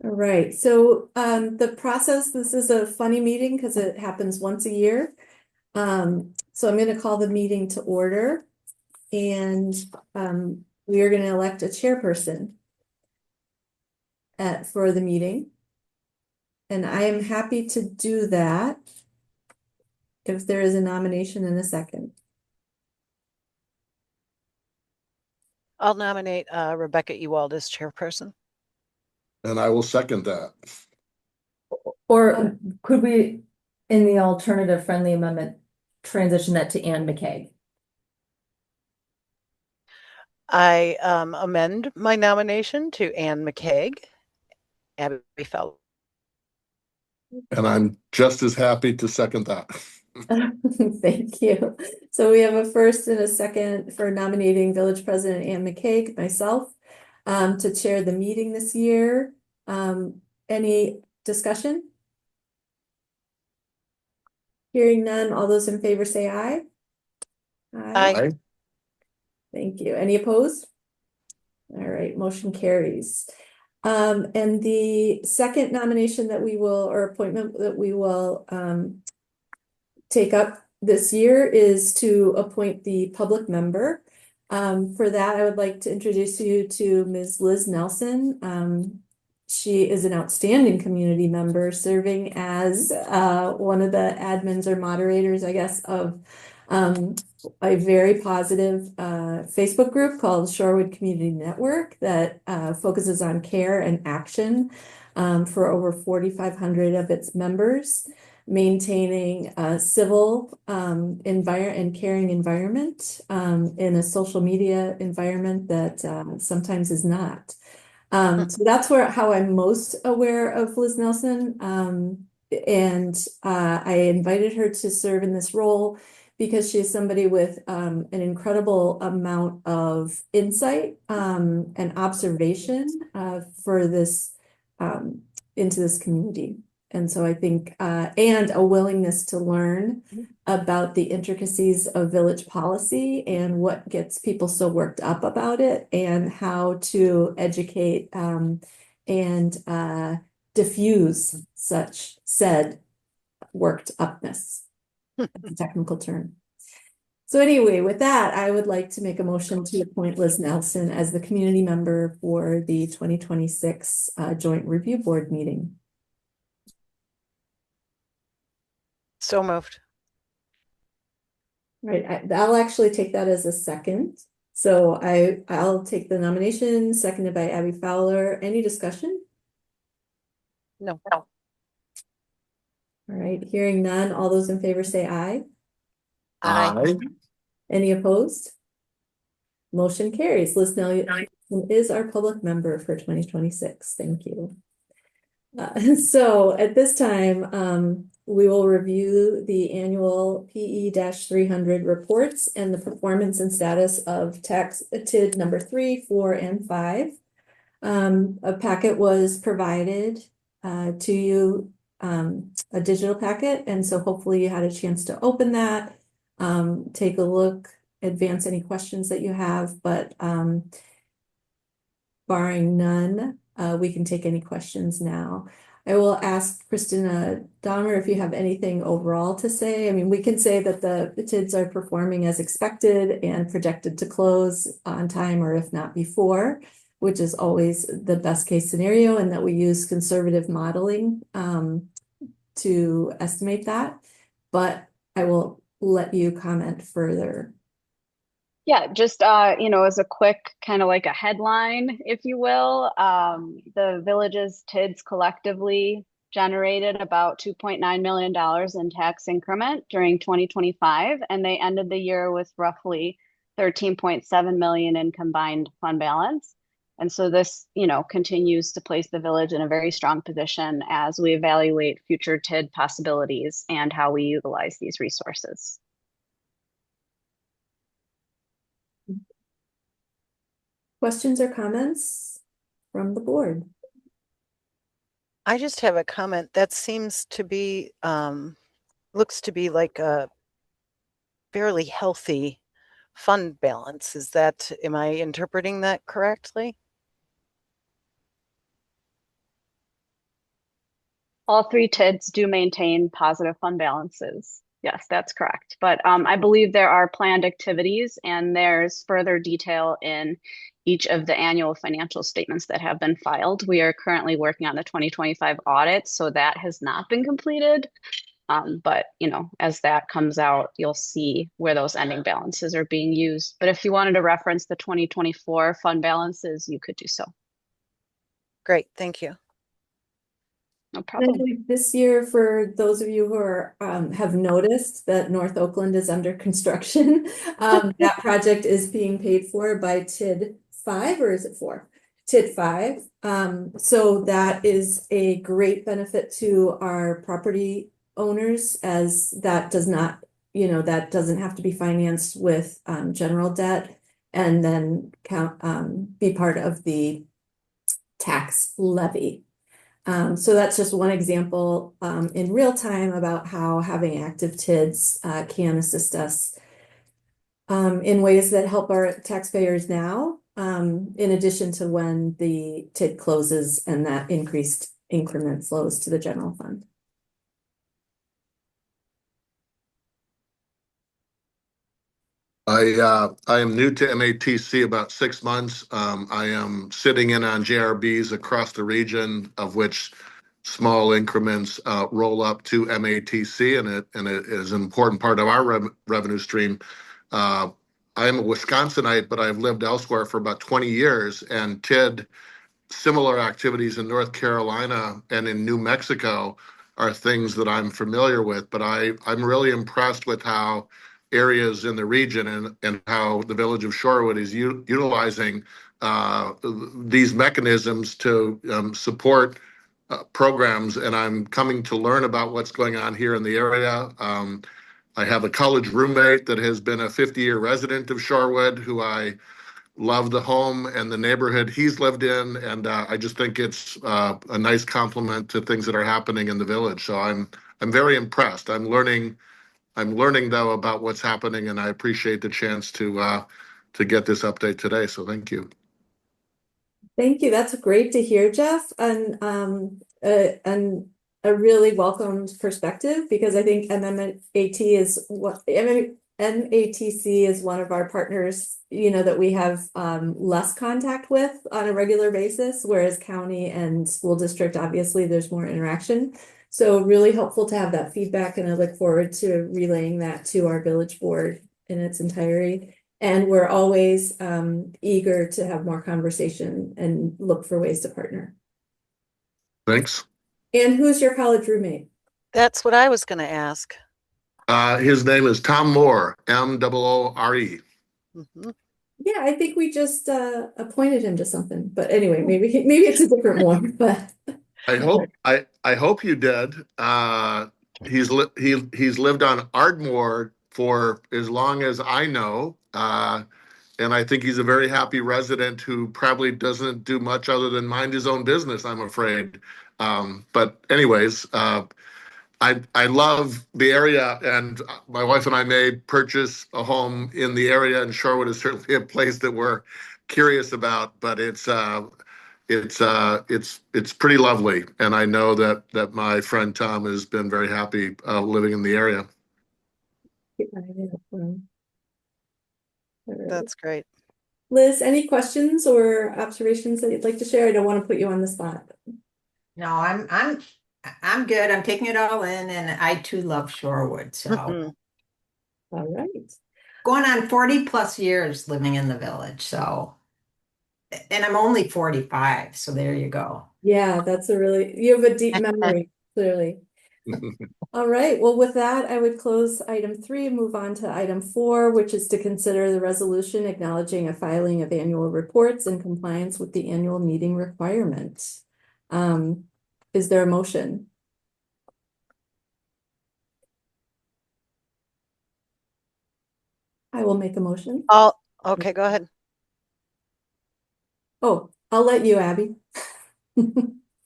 All right, so the process, this is a funny meeting because it happens once a year. So I'm going to call the meeting to order and we are going to elect a chairperson for the meeting. And I am happy to do that if there is a nomination in a second. I'll nominate Rebecca Ewald as chairperson. And I will second that. Or could we, in the alternative friendly amendment, transition that to Anne McCaig? I amend my nomination to Anne McCaig. Abby Fowler. And I'm just as happy to second that. Thank you. So we have a first and a second for nominating Village President Anne McCaig, myself, to chair the meeting this year. Any discussion? Hearing none, all those in favor say aye. Aye. Thank you. Any opposed? All right, motion carries. And the second nomination that we will, or appointment that we will take up this year is to appoint the public member. For that, I would like to introduce you to Ms. Liz Nelson. She is an outstanding community member serving as one of the admins or moderators, I guess, of a very positive Facebook group called Shorewood Community Network that focuses on care and action for over 4,500 of its members, maintaining a civil environment and caring environment in a social media environment that sometimes is not. So that's how I'm most aware of Liz Nelson. And I invited her to serve in this role because she is somebody with an incredible amount of insight and observation for this into this community. And so I think, and a willingness to learn about the intricacies of village policy and what gets people so worked up about it and how to educate and diffuse such said worked upness, a technical term. So anyway, with that, I would like to make a motion to appoint Liz Nelson as the community member for the 2026 Joint Review Board meeting. So moved. Right, I'll actually take that as a second. So I'll take the nomination, seconded by Abby Fowler. Any discussion? No. All right, hearing none. All those in favor say aye. Aye. Any opposed? Motion carries. Liz Nelson is our public member for 2026. Thank you. So at this time, we will review the annual PE-300 reports and the performance and status of tax TID number 3, 4, and 5. A packet was provided to you, a digital packet, and so hopefully you had a chance to open that, take a look, advance any questions that you have, but barring none, we can take any questions now. I will ask Christina Dahmer if you have anything overall to say. I mean, we can say that the TIDs are performing as expected and projected to close on time or if not before, which is always the best case scenario, and that we use conservative modeling to estimate that. But I will let you comment further. Yeah, just as a quick kind of like a headline, if you will, the village's TIDs collectively generated about $2.9 million in tax increment during 2025, and they ended the year with roughly 13.7 million in combined fund balance. And so this, continues to place the village in a very strong position as we evaluate future TID possibilities and how we utilize these resources. Questions or comments from the board? I just have a comment that seems to be, looks to be like a fairly healthy fund balance. Am I interpreting that correctly? All three TIDs do maintain positive fund balances. Yes, that's correct. But I believe there are planned activities and there's further detail in each of the annual financial statements that have been filed. We are currently working on the 2025 audit, so that has not been completed. But as that comes out, you'll see where those ending balances are being used. But if you wanted to reference the 2024 fund balances, you could do so. Great, thank you. No And I problem. believe this year, for those of you who are, have noticed that North Oakland is under construction, that project is being paid for by TID 5, or is it 4? TID 5. So that is a great benefit to our property owners, as that does not, that doesn't have to be financed with general debt and then be part of the tax levy. So that's just one example in real time about how having active TIDs can assist us in ways that help our taxpayers now, in addition to when the TID closes and that increased increment flows to the general fund. I am new to MATC about 6 months. I am sitting in on JRBs across the region, of which small increments roll up to MATC, and it is an important part of our revenue stream. I am a Wisconsinite, but I've lived elsewhere for about 20 years, and TID similar activities in North Carolina and in New Mexico are things that I'm familiar with, but I'm really impressed with how areas in the region and how the village of Shorewood is utilizing these mechanisms to support programs. And I'm coming to learn about what's going on here in the area. I have a college roommate that has been a 50-year resident of Shorewood, who I love the home and the neighborhood he's lived in, and I just think it's a nice complement to things that are happening in the village. So I'm very impressed. I'm learning though about what's happening, and I appreciate the chance to get this update today. So thank you. Thank you. That's great to hear, Jeff, and a really welcomed perspective, because I think MMAT is what MATC is one of our partners, that we have less contact with on a regular basis, whereas county and school district, obviously, there's more interaction. So really helpful to have that feedback, and I look forward to relaying that to our village board in its entirety. And we're always eager to have more conversation and look for ways to partner. Thanks. And who's your college roommate? That's what I was going to ask. His name is Tom Moore, Moore. Mhm. Yeah, I think we just appointed him to something. But anyway, maybe it's a different one. But I hope you did. He's lived on Ardmore for as long as I know. And I think he's a very happy resident who probably doesn't do much other than mind his own business, I'm afraid. But anyways, I love the area, and my wife and I may purchase a home in the area, and Shorewood is certainly a place that we're curious about, but it's pretty lovely. And I know that my friend Tom has been very happy living in the area. That's great. Liz, any questions or observations that you'd like to share? I don't want to put you on the spot. No, I'm good. I'm taking it all in, and I too love Shorewood. So Mhm. All right. going on 40 plus years living in the village. So, and I'm only 45. So there you go. Yeah, you have a deep memory, clearly. All right. Well, with that, I would close item 3 and move on to item 4, which is to consider the resolution acknowledging a filing of annual reports in compliance with the annual meeting requirement. Is there a motion? I will make a motion. Okay, go ahead. Oh, I'll let you, Abby.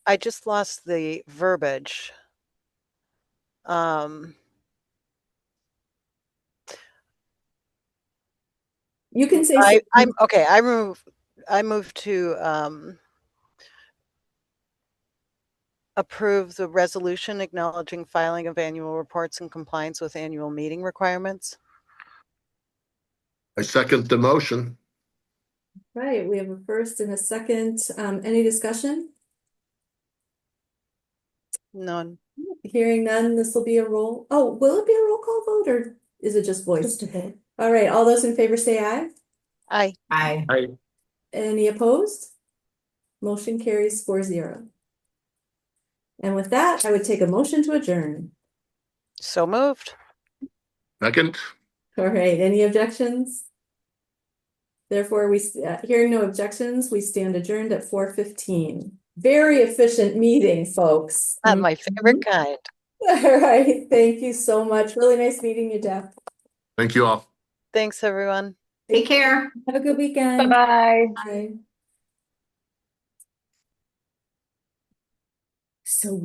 I just lost the verbiage. You can say I'm okay. I move to approve the resolution acknowledging filing of annual reports in compliance with annual meeting requirements. I second the motion. Right, we have a first and a second. Any discussion? None. Hearing none, this will be a roll. Oh, will it be a roll call vote or is it just voice? Just a bit. All right, all those in favor say aye. Aye. I Any opposed? Motion carries 4-0. And with that, I would take a motion to adjourn. So moved. Second. All right, any objections? Therefore, hearing no objections, we stand adjourned at 4:15. Very efficient meeting, folks. Not my favorite kind. All right, thank you so much. Really nice meeting you, Jeff. Thank you all. Thanks, everyone. take care. Have a good weekend. Bye-bye. Bye.